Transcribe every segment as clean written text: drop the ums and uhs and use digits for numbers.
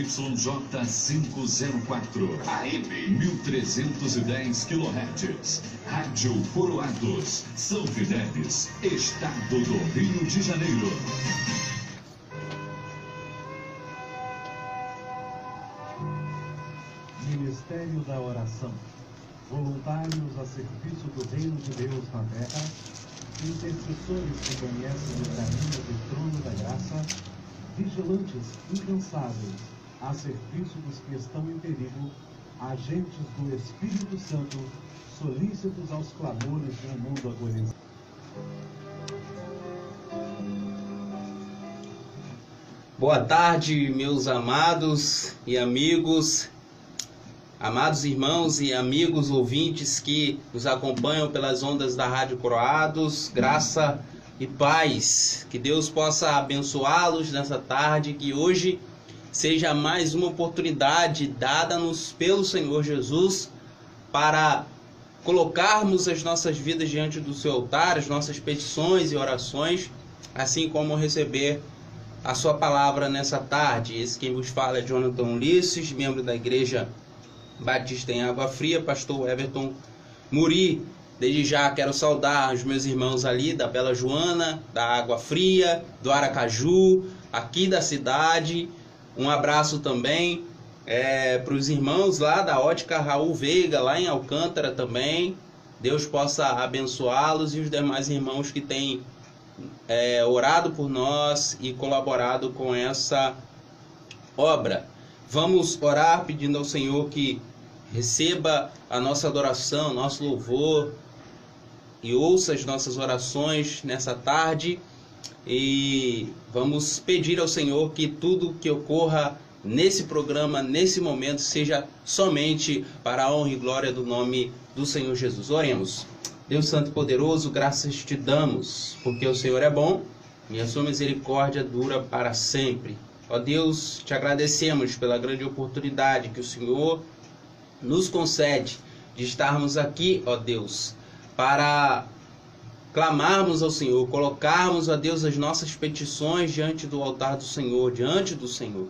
ZYJ 504, AM 1310 kHz, Rádio Coroados, São Fidélis, Estado do Rio de Janeiro. Ministério da Oração. Voluntários a serviço do Reino de Deus na Terra, intercessores que conhecem o caminho do trono da graça, vigilantes incansáveis a serviço dos que estão em perigo, agentes do Espírito Santo, solícitos aos clamores de um mundo agonizante. Boa tarde, meus amados e amigos, amados irmãos e amigos ouvintes que nos acompanham pelas ondas da Rádio Coroados, graça e paz. Que Deus possa abençoá-los nessa tarde, que hoje seja mais uma oportunidade dada-nos pelo Senhor Jesus para colocarmos as nossas vidas diante do seu altar, as nossas petições e orações, assim como receber a sua palavra nessa tarde. Esse quem vos fala é Jonathan Ulisses, membro da Igreja Batista em Água Fria, pastor Everton Muri. Desde já quero saudar os meus irmãos ali da Bela Joana, da Água Fria, do Aracaju, aqui da cidade. Um abraço também para os irmãos lá da Ótica Raul Veiga, lá em Alcântara também. Deus possa abençoá-los e os demais irmãos que têm orado por nós e colaborado com essa obra. Vamos orar pedindo ao Senhor que receba a nossa adoração, nosso louvor e ouça as nossas orações nessa tarde. E vamos pedir ao Senhor que tudo que ocorra nesse programa, nesse momento, seja somente para a honra e glória do nome do Senhor Jesus. Oremos. Deus Santo e Poderoso, graças te damos, porque o Senhor é bom e a sua misericórdia dura para sempre. Ó Deus, te agradecemos pela grande oportunidade que o Senhor nos concede de estarmos aqui, ó Deus, para clamarmos ao Senhor, colocarmos, ó Deus, as nossas petições diante do altar do Senhor, diante do Senhor.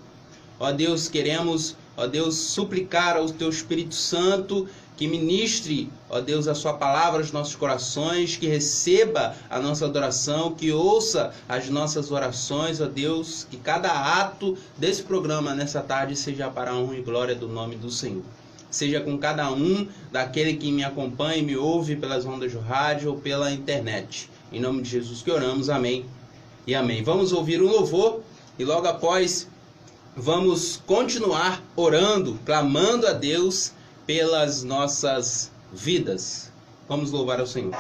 Ó Deus, queremos, ó Deus, suplicar ao teu Espírito Santo que ministre, ó Deus, a sua palavra aos nossos corações, que receba a nossa adoração, que ouça as nossas orações, ó Deus, que cada ato desse programa nessa tarde seja para a honra e glória do nome do Senhor. Seja com cada um daquele que me acompanha e me ouve pelas ondas do rádio ou pela internet. Em nome de Jesus que oramos, amém e amém. Vamos ouvir um louvor e logo após vamos continuar orando, clamando a Deus pelas nossas vidas. Vamos louvar ao Senhor.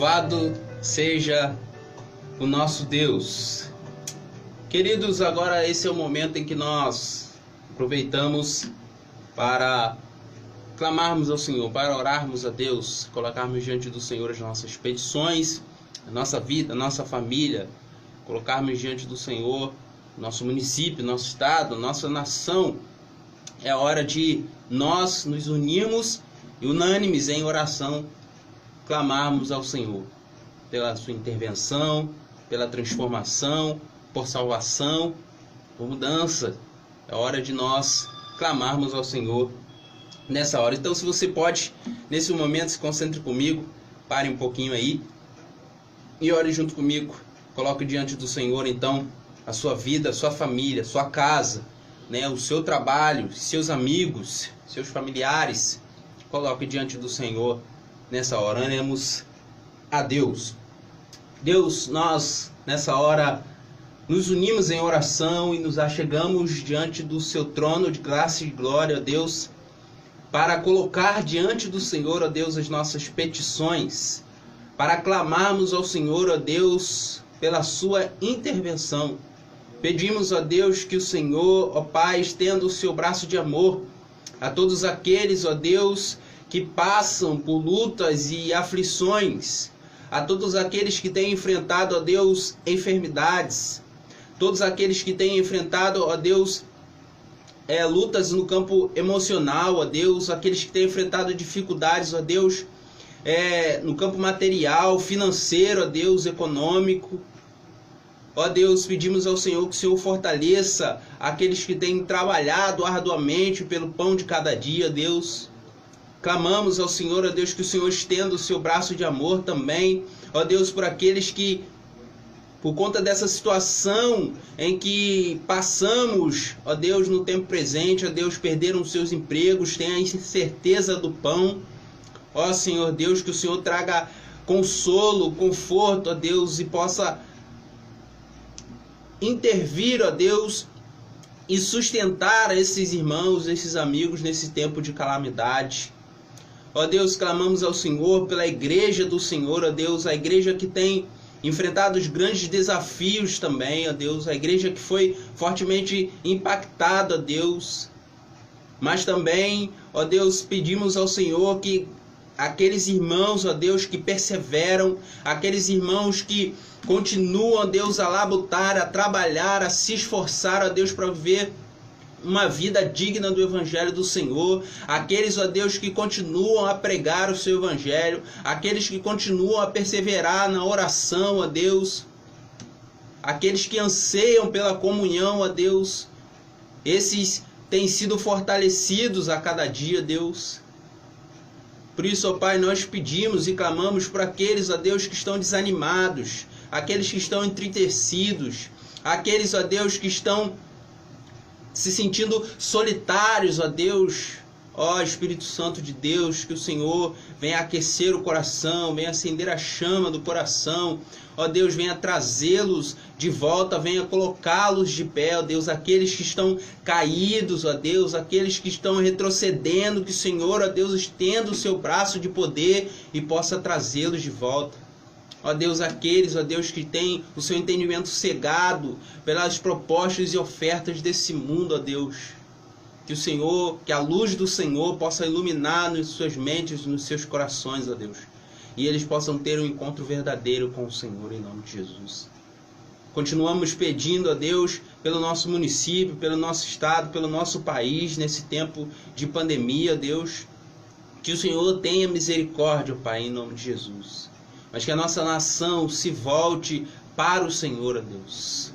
Louvado seja o nosso Deus. Queridos, agora esse é o momento em que nós aproveitamos para clamarmos ao Senhor, para orarmos a Deus, colocarmos diante do Senhor as nossas petições, a nossa vida, a nossa família, colocarmos diante do Senhor nosso município, nosso estado, nossa nação. É a hora de nós nos unirmos e unânimes em oração, clamarmos ao Senhor pela sua intervenção, pela transformação, por salvação, por mudança. É hora de nós clamarmos ao Senhor nessa hora. Então, se você pode, nesse momento, se concentre comigo, pare um pouquinho aí e ore junto comigo. Coloque diante do Senhor, então, a sua vida, a sua família, a sua casa, né, o seu trabalho, seus amigos, seus familiares. Coloque diante do Senhor nessa hora. Oremos a Deus. Deus, nós, nessa hora, nos unimos em oração e nos achegamos diante do seu trono de graça e de glória, ó Deus, para colocar diante do Senhor, ó Deus, as nossas petições, para clamarmos ao Senhor, ó Deus, pela sua intervenção. Pedimos, ó Deus, que o Senhor, ó Pai, estenda o seu braço de amor a todos aqueles, ó Deus, que passam por lutas e aflições, a todos aqueles que têm enfrentado, ó Deus, enfermidades, todos aqueles que têm enfrentado, ó Deus, lutas no campo emocional, ó Deus, aqueles que têm enfrentado dificuldades, ó Deus, no campo material, financeiro, ó Deus, econômico. Ó Deus, pedimos ao Senhor que o Senhor fortaleça aqueles que têm trabalhado arduamente pelo pão de cada dia, Deus. Clamamos ao Senhor, ó Deus, que o Senhor estenda o seu braço de amor também, ó Deus, por aqueles que, por conta dessa situação em que passamos, ó Deus, no tempo presente, ó Deus, perderam seus empregos, têm a incerteza do pão. Ó Senhor Deus, que o Senhor traga consolo, conforto, ó Deus, e possa intervir, ó Deus, e sustentar esses irmãos, esses amigos nesse tempo de calamidade. Ó Deus, clamamos ao Senhor pela igreja do Senhor, ó Deus, a igreja que tem enfrentado os grandes desafios também, ó Deus, a igreja que foi fortemente impactada, ó Deus. Mas também, ó Deus, pedimos ao Senhor que aqueles irmãos, ó Deus, que perseveram, aqueles irmãos que continuam, ó Deus, a labutar, a trabalhar, a se esforçar, ó Deus, para viver uma vida digna do Evangelho do Senhor, aqueles, ó Deus, que continuam a pregar o seu Evangelho, aqueles que continuam a perseverar na oração, ó Deus, aqueles que anseiam pela comunhão, ó Deus, esses têm sido fortalecidos a cada dia, Deus. Por isso, ó Pai, nós pedimos e clamamos por aqueles, ó Deus, que estão desanimados, aqueles que estão entristecidos, aqueles, ó Deus, que estão se sentindo solitários, ó Deus. Ó Espírito Santo de Deus, que o Senhor venha aquecer o coração, venha acender a chama do coração, ó Deus, venha trazê-los de volta, venha colocá-los de pé, ó Deus, aqueles que estão caídos, ó Deus, aqueles que estão retrocedendo, que o Senhor, ó Deus, estenda o seu braço de poder e possa trazê-los de volta. Ó Deus, aqueles, ó Deus, que têm o seu entendimento cegado pelas propostas e ofertas desse mundo, ó Deus. Que o Senhor, que a luz do Senhor possa iluminar nas suas mentes, nos seus corações, ó Deus. E eles possam ter um encontro verdadeiro com o Senhor, em nome de Jesus. Continuamos pedindo a Deus pelo nosso município, pelo nosso estado, pelo nosso país, nesse tempo de pandemia, Deus. Que o Senhor tenha misericórdia, Pai, em nome de Jesus. Mas que a nossa nação se volte para o Senhor, ó Deus.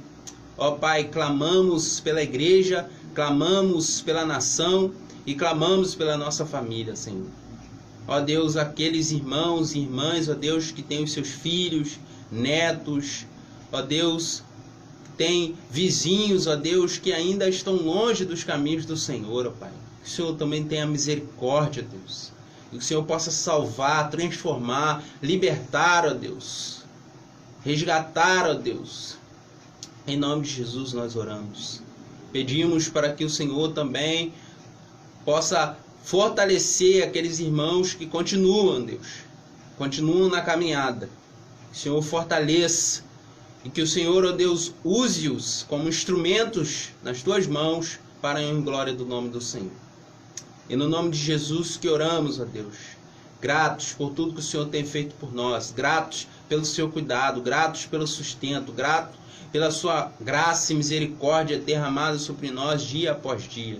Ó Pai, clamamos pela igreja, clamamos pela nação e clamamos pela nossa família, Senhor. Ó Deus, aqueles irmãos e irmãs, ó Deus, que têm os seus filhos, netos, ó Deus, tem vizinhos, ó Deus, que ainda estão longe dos caminhos do Senhor, ó Pai. Que o Senhor também tenha misericórdia, Deus. E que o Senhor possa salvar, transformar, libertar, ó Deus. Resgatar, ó Deus. Em nome de Jesus nós oramos. Pedimos para que o Senhor também possa fortalecer aqueles irmãos que continuam, Deus. Continuam na caminhada. Que o Senhor fortaleça e que o Senhor, ó Deus, use-os como instrumentos nas tuas mãos para a honra e glória do nome do Senhor. E no nome de Jesus que oramos, ó Deus, gratos por tudo que o Senhor tem feito por nós, gratos pelo seu cuidado, gratos pelo sustento, gratos pela sua graça e misericórdia derramada sobre nós dia após dia.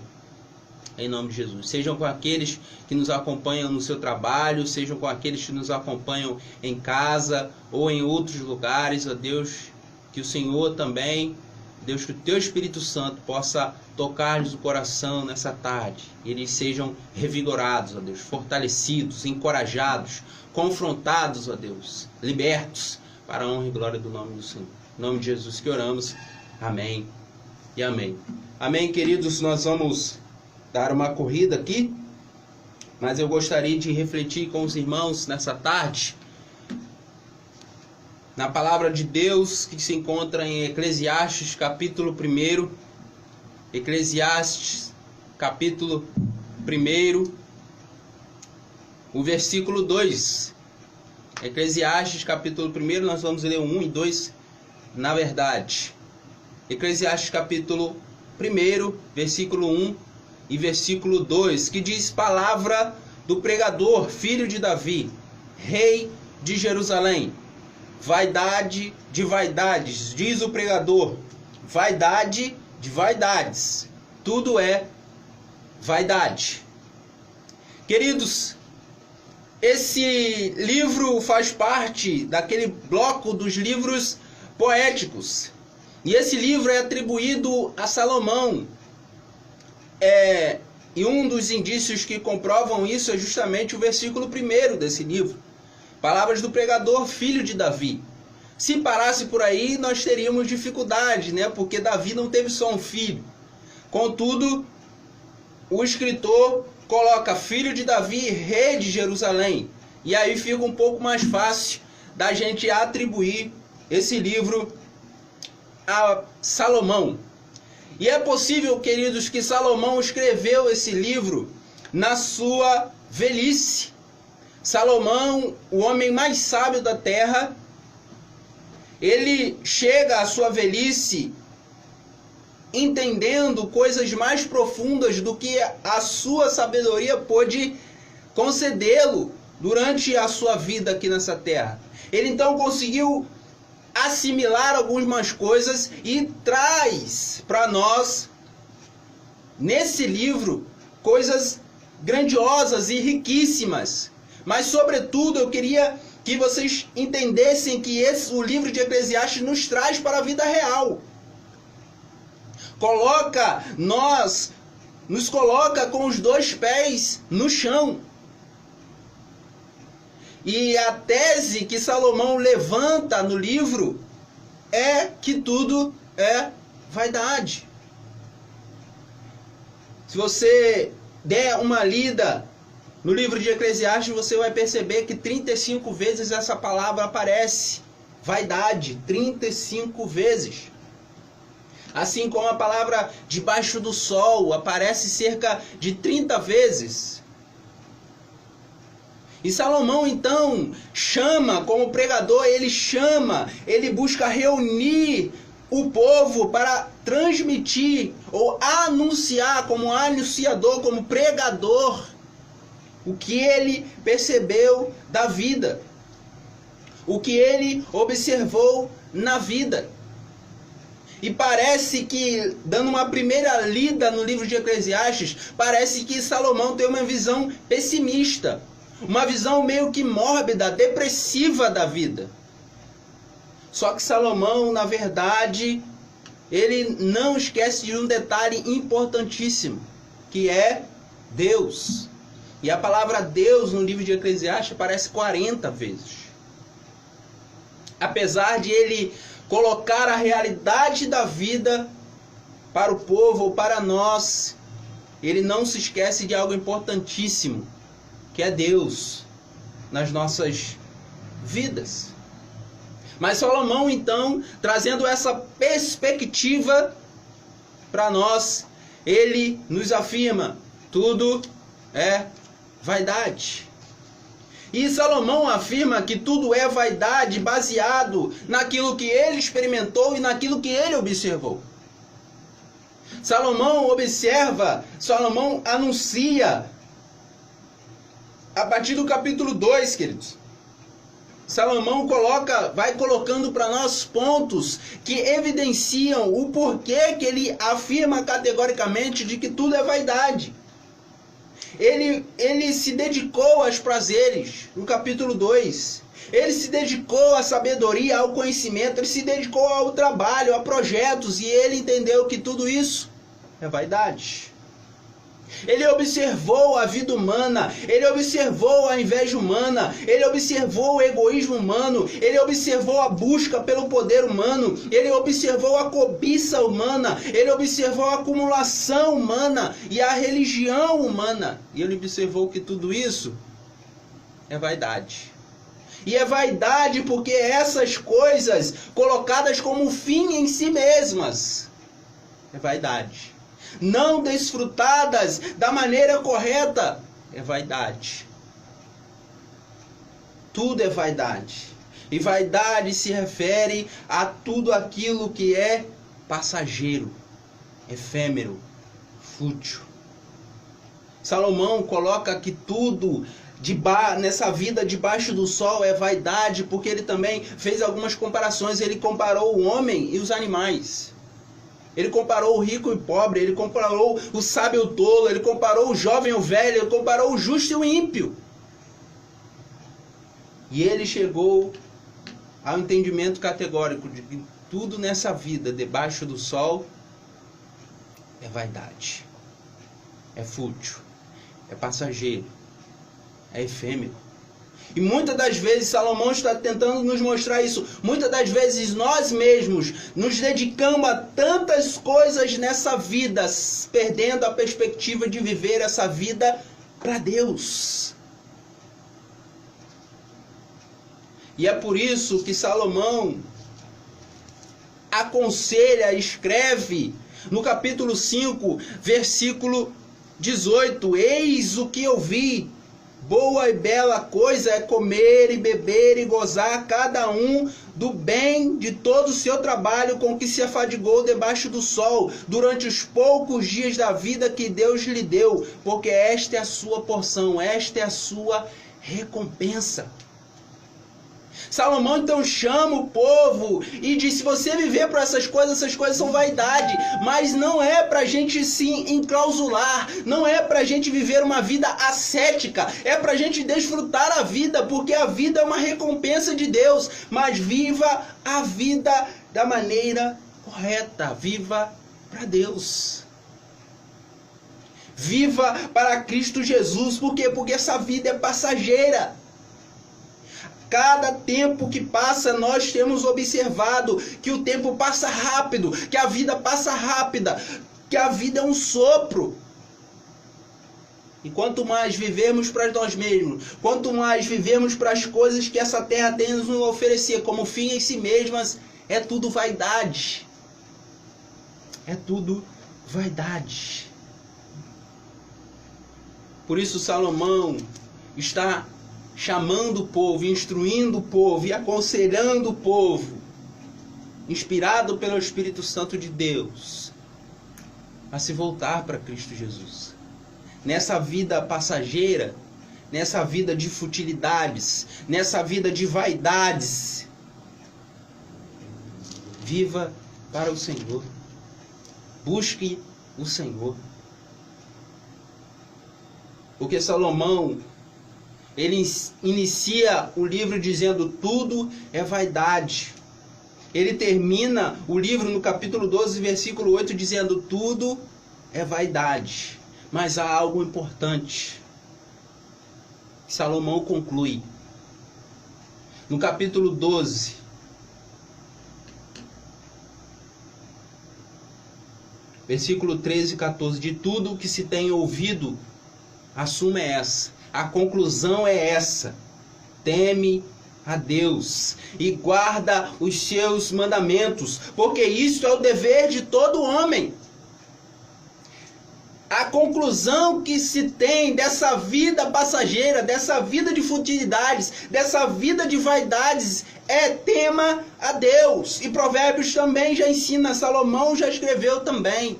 Em nome de Jesus. Sejam com aqueles que nos acompanham no seu trabalho, sejam com aqueles que nos acompanham em casa ou em outros lugares, ó Deus, que o Senhor também, Deus, que o Teu Espírito Santo possa tocar-lhes o coração nessa tarde, e eles sejam revigorados, ó Deus, fortalecidos, encorajados, confrontados, ó Deus, libertos para a honra e glória do nome do Senhor. Em nome de Jesus que oramos. Amém e amém. Amém, queridos, nós vamos dar uma corrida aqui, mas eu gostaria de refletir com os irmãos nessa tarde na palavra de Deus que se encontra em Eclesiastes capítulo 1, Eclesiastes capítulo 1, o versículo 2. Eclesiastes capítulo 1, nós vamos ler o 1 e 2 na verdade. Eclesiastes capítulo 1, versículo 1 e versículo 2, que diz: palavra do pregador, filho de Davi, rei de Jerusalém. Vaidade de vaidades, diz o pregador, vaidade de vaidades, tudo é vaidade. Queridos, esse livro faz parte daquele bloco dos livros poéticos, e esse livro é atribuído a Salomão. E um dos indícios que comprovam isso é justamente o versículo 1 desse livro. Palavras do pregador, filho de Davi. Se parasse por aí, nós teríamos dificuldade, né? Porque Davi não teve só um filho. Contudo, o escritor coloca filho de Davi, rei de Jerusalém. E aí fica um pouco mais fácil da gente atribuir esse livro a Salomão. E é possível, queridos, que Salomão escreveu esse livro na sua velhice. Salomão, o homem mais sábio da terra, ele chega à sua velhice entendendo coisas mais profundas do que a sua sabedoria pôde concedê-lo durante a sua vida aqui nessa terra. Ele então conseguiu assimilar algumas coisas e traz para nós, nesse livro, coisas grandiosas e riquíssimas. Mas, sobretudo, eu queria que vocês entendessem que o livro de Eclesiastes nos traz para a vida real. Nos coloca com os dois pés no chão. E a tese que Salomão levanta no livro é que tudo é vaidade. Se você der uma lida no livro de Eclesiastes, você vai perceber que 35 vezes essa palavra aparece. Vaidade, 35 vezes. Assim como a palavra debaixo do sol aparece cerca de 30 vezes. E Salomão então chama, como pregador, ele busca reunir o povo para transmitir ou anunciar, como anunciador, como pregador, o que ele percebeu da vida, o que ele observou na vida. E parece que, dando uma primeira lida no livro de Eclesiastes, parece que Salomão tem uma visão pessimista, uma visão meio que mórbida, depressiva da vida. Só que Salomão, na verdade, ele não esquece de um detalhe importantíssimo, que é Deus. E a palavra Deus no livro de Eclesiastes aparece 40 vezes. Apesar de ele colocar a realidade da vida para o povo ou para nós, ele não se esquece de algo importantíssimo, que é Deus nas nossas vidas. Mas Salomão, então, trazendo essa perspectiva para nós, ele nos afirma: tudo é vaidade. E Salomão afirma que tudo é vaidade baseado naquilo que ele experimentou e naquilo que ele observou. Salomão observa, Salomão anuncia, a partir do capítulo 2, queridos. Salomão vai colocando para nós pontos que evidenciam o porquê que ele afirma categoricamente de que tudo é vaidade. Ele se dedicou aos prazeres, no capítulo 2. Ele se dedicou à sabedoria, ao conhecimento, ele se dedicou ao trabalho, a projetos, e ele entendeu que tudo isso é vaidade. Ele observou a vida humana, ele observou a inveja humana, ele observou o egoísmo humano, ele observou a busca pelo poder humano, ele observou a cobiça humana, ele observou a acumulação humana e a religião humana. E ele observou que tudo isso é vaidade. E é vaidade porque essas coisas colocadas como fim em si mesmas é vaidade. Não desfrutadas da maneira correta é vaidade. Tudo é vaidade. E vaidade se refere a tudo aquilo que é passageiro, efêmero, fútil. Salomão coloca que tudo nessa vida debaixo do sol é vaidade, porque ele também fez algumas comparações. Ele comparou o homem e os animais. Ele comparou o rico e o pobre, ele comparou o sábio e o tolo, ele comparou o jovem e o velho, ele comparou o justo e o ímpio. E ele chegou ao entendimento categórico de que tudo nessa vida, debaixo do sol, é vaidade, é fútil, é passageiro, é efêmero. E muitas das vezes Salomão está tentando nos mostrar isso. Muitas das vezes nós mesmos nos dedicamos a tantas coisas nessa vida, perdendo a perspectiva de viver essa vida para Deus. E é por isso que Salomão aconselha, escreve no capítulo 5, versículo 18: Eis o que eu vi. Boa e bela coisa é comer e beber e gozar cada um do bem de todo o seu trabalho com que se afadigou debaixo do sol, durante os poucos dias da vida que Deus lhe deu, porque esta é a sua porção, esta é a sua recompensa. Salomão então chama o povo e diz: se você viver para essas coisas são vaidade, mas não é para a gente se enclausular, não é para a gente viver uma vida ascética, é para a gente desfrutar a vida, porque a vida é uma recompensa de Deus. Mas viva a vida da maneira correta, viva para Deus. Viva para Cristo Jesus. Por quê? Porque essa vida é passageira. Cada tempo que passa, nós temos observado que o tempo passa rápido, que a vida passa rápida, que a vida é um sopro. E quanto mais vivemos para nós mesmos, quanto mais vivemos para as coisas que essa terra tem a nos oferecer como fim em si mesmas, é tudo vaidade. É tudo vaidade. Por isso Salomão está chamando o povo, instruindo o povo e aconselhando o povo, inspirado pelo Espírito Santo de Deus, a se voltar para Cristo Jesus. Nessa vida passageira, nessa vida de futilidades, nessa vida de vaidades, viva para o Senhor. Busque o Senhor. Porque Salomão, ele inicia o livro dizendo: tudo é vaidade. Ele termina o livro no capítulo 12, versículo 8, dizendo: tudo é vaidade. Mas há algo importante. Salomão conclui. No capítulo 12, versículo 13 e 14: de tudo o que se tem ouvido, a suma é essa. A conclusão é essa: teme a Deus e guarda os seus mandamentos, porque isso é o dever de todo homem. A conclusão que se tem dessa vida passageira, dessa vida de futilidades, dessa vida de vaidades, é tema a Deus. E Provérbios também já ensina, Salomão já escreveu também.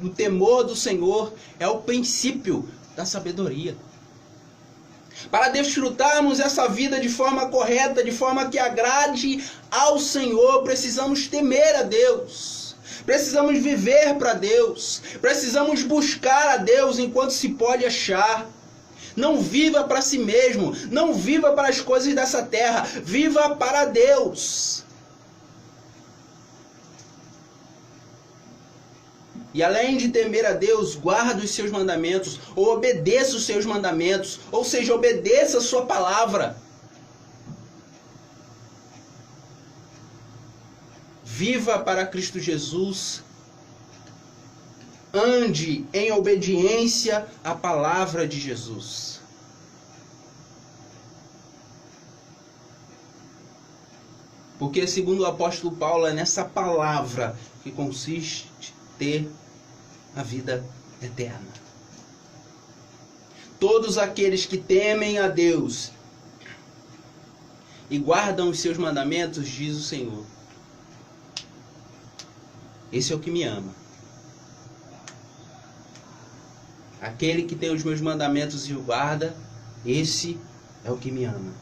O temor do Senhor é o princípio da sabedoria. Para desfrutarmos essa vida de forma correta, de forma que agrade ao Senhor, precisamos temer a Deus. Precisamos viver para Deus. Precisamos buscar a Deus enquanto se pode achar. Não viva para si mesmo. Não viva para as coisas dessa terra. Viva para Deus. E além de temer a Deus, guarda os seus mandamentos, ou obedeça os seus mandamentos, ou seja, obedeça a sua palavra. Viva para Cristo Jesus. Ande em obediência à palavra de Jesus. Porque, segundo o apóstolo Paulo, é nessa palavra que consiste ter a vida eterna. Todos aqueles que temem a Deus e guardam os seus mandamentos, diz o Senhor, esse é o que me ama. Aquele que tem os meus mandamentos e o guarda, esse é o que me ama.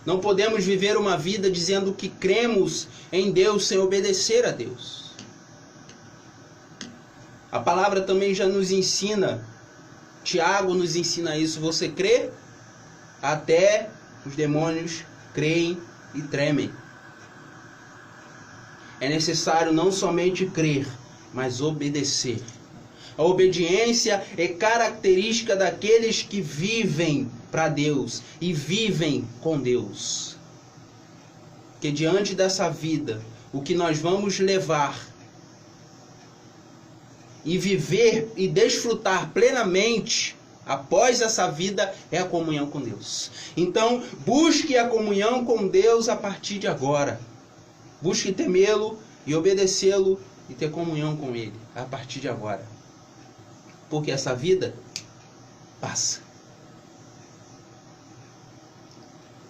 Não podemos viver uma vida dizendo que cremos em Deus sem obedecer a Deus. A palavra também já nos ensina, Tiago nos ensina isso. Você crê? Até os demônios creem e tremem. É necessário não somente crer, mas obedecer. A obediência é característica daqueles que vivem para Deus e vivem com Deus. Que diante dessa vida, o que nós vamos levar e viver e desfrutar plenamente após essa vida é a comunhão com Deus. Então, busque a comunhão com Deus a partir de agora. Busque temê-lo e obedecê-lo e ter comunhão com Ele a partir de agora. Porque essa vida passa.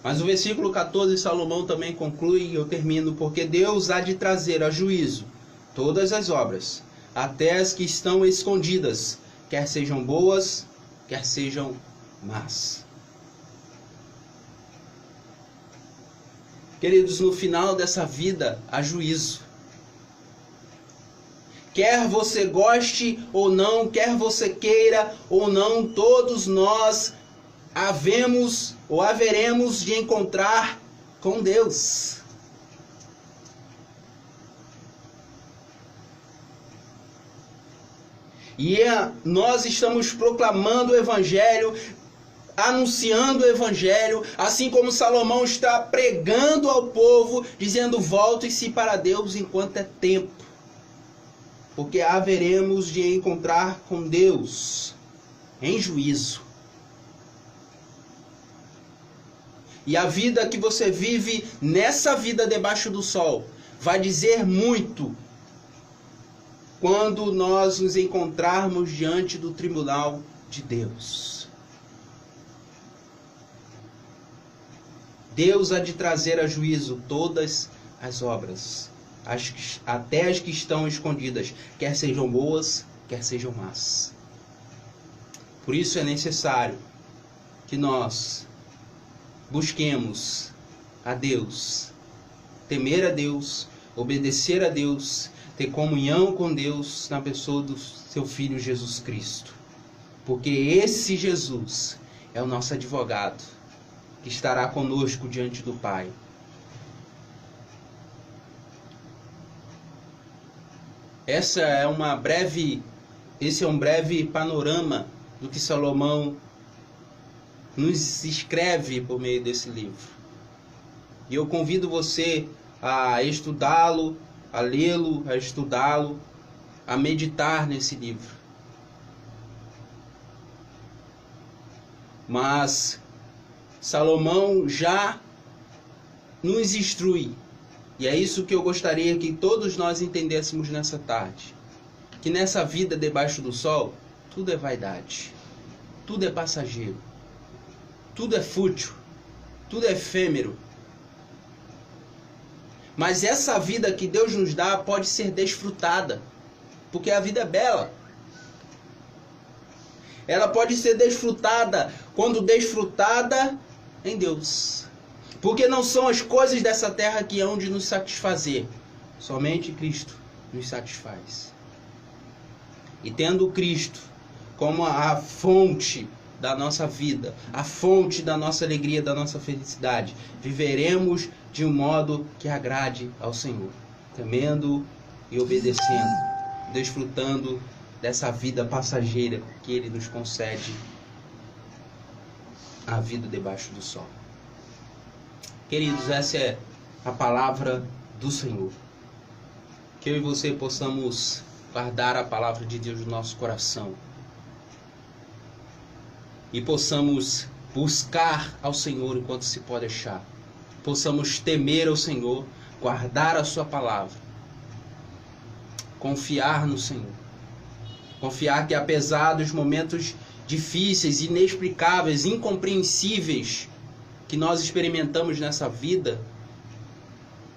Mas o versículo 14 de Salomão também conclui, e eu termino, porque Deus há de trazer a juízo todas as obras, até as que estão escondidas, quer sejam boas, quer sejam más. Queridos, no final dessa vida há juízo. Quer você goste ou não, quer você queira ou não, todos nós havemos ou haveremos de encontrar com Deus. E nós estamos proclamando o Evangelho, anunciando o Evangelho, assim como Salomão está pregando ao povo, dizendo: voltem-se para Deus enquanto é tempo, porque haveremos de encontrar com Deus em juízo. E a vida que você vive nessa vida debaixo do sol vai dizer muito quando nós nos encontrarmos diante do tribunal de Deus. Deus há de trazer a juízo todas as obras, até as que estão escondidas, quer sejam boas, quer sejam más. Por isso é necessário que nós busquemos a Deus, temer a Deus, obedecer a Deus, ter comunhão com Deus na pessoa do seu Filho Jesus Cristo. Porque esse Jesus é o nosso advogado, que estará conosco diante do Pai. Esse é um breve panorama do que Salomão nos escreve por meio desse livro. E eu convido você a estudá-lo, a lê-lo, a estudá-lo, a meditar nesse livro. Mas Salomão já nos instrui E é isso que eu gostaria que todos nós entendêssemos nessa tarde. Que nessa vida debaixo do sol, tudo é vaidade. Tudo é passageiro. Tudo é fútil. Tudo é efêmero. Mas essa vida que Deus nos dá pode ser desfrutada. Porque a vida é bela. Ela pode ser desfrutada quando desfrutada em Deus. Porque não são as coisas dessa terra que hão de nos satisfazer. Somente Cristo nos satisfaz. E tendo Cristo como a fonte da nossa vida, a fonte da nossa alegria, da nossa felicidade, viveremos de um modo que agrade ao Senhor, temendo e obedecendo, desfrutando dessa vida passageira que Ele nos concede, a vida debaixo do sol. Queridos, essa é a palavra do Senhor. Que eu e você possamos guardar a palavra de Deus no nosso coração. E possamos buscar ao Senhor enquanto se pode achar. Possamos temer ao Senhor, guardar a sua palavra. Confiar no Senhor. Confiar que apesar dos momentos difíceis, inexplicáveis, incompreensíveis que nós experimentamos nessa vida,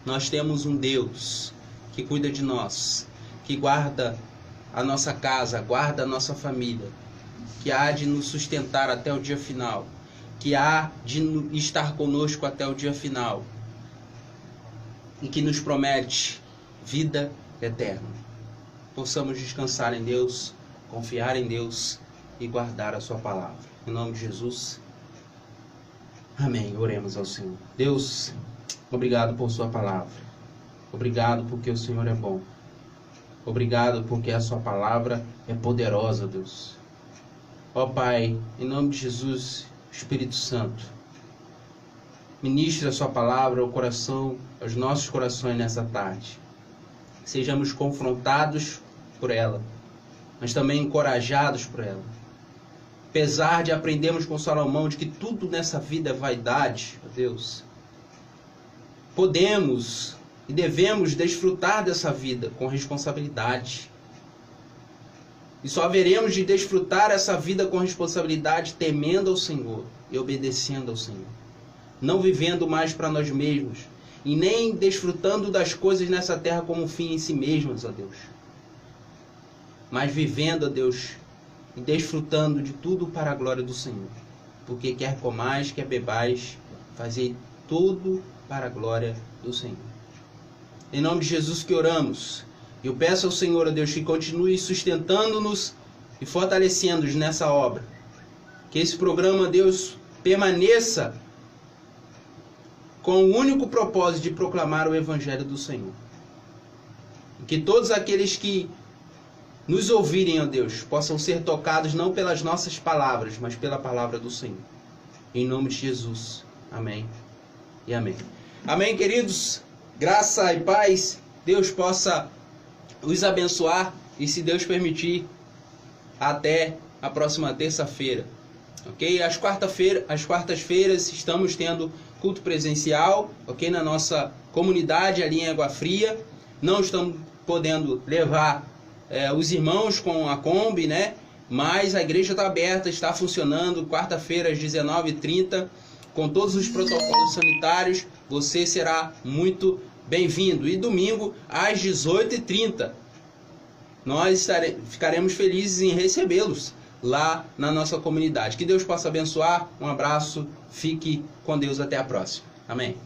nós temos um Deus que cuida de nós, que guarda a nossa casa, guarda a nossa família, que há de nos sustentar até o dia final, que há de estar conosco até o dia final e que nos promete vida eterna. Possamos descansar em Deus, confiar em Deus e guardar a sua palavra. Em nome de Jesus. Amém. Oremos ao Senhor. Deus, obrigado por sua palavra. Obrigado porque o Senhor é bom. Obrigado porque a sua palavra é poderosa, Deus. Ó Pai, em nome de Jesus, Espírito Santo, ministre a sua palavra ao coração, aos nossos corações nessa tarde. Sejamos confrontados por ela, mas também encorajados por ela. Apesar de aprendermos com Salomão de que tudo nessa vida é vaidade, ó Deus, podemos e devemos desfrutar dessa vida com responsabilidade. E só haveremos de desfrutar essa vida com responsabilidade temendo ao Senhor e obedecendo ao Senhor. Não vivendo mais para nós mesmos e nem desfrutando das coisas nessa terra como fim em si mesmas, ó Deus. Mas vivendo, ó Deus, e desfrutando de tudo para a glória do Senhor. Porque quer comais, quer bebais, fazei tudo para a glória do Senhor. Em nome de Jesus que oramos. Eu peço ao Senhor, ó Deus, que continue sustentando-nos e fortalecendo-nos nessa obra. Que esse programa, Deus, permaneça com o único propósito de proclamar o Evangelho do Senhor. E que todos aqueles que nos ouvirem, ó Deus, possam ser tocados não pelas nossas palavras, mas pela palavra do Senhor. Em nome de Jesus. Amém e amém. Amém, queridos. Graça e paz. Deus possa os abençoar e, se Deus permitir, até a próxima terça-feira. Ok? Às quartas-feiras estamos tendo culto presencial, ok? Na nossa comunidade ali em Água Fria. Não estamos podendo levar os irmãos com a Kombi, né? Mas a igreja está aberta, está funcionando. Quarta-feira às 19h30, com todos os protocolos sanitários. Você será muito bem-vindo. E domingo às 18h30. Nós ficaremos felizes em recebê-los lá na nossa comunidade. Que Deus possa abençoar. Um abraço. Fique com Deus. Até a próxima. Amém.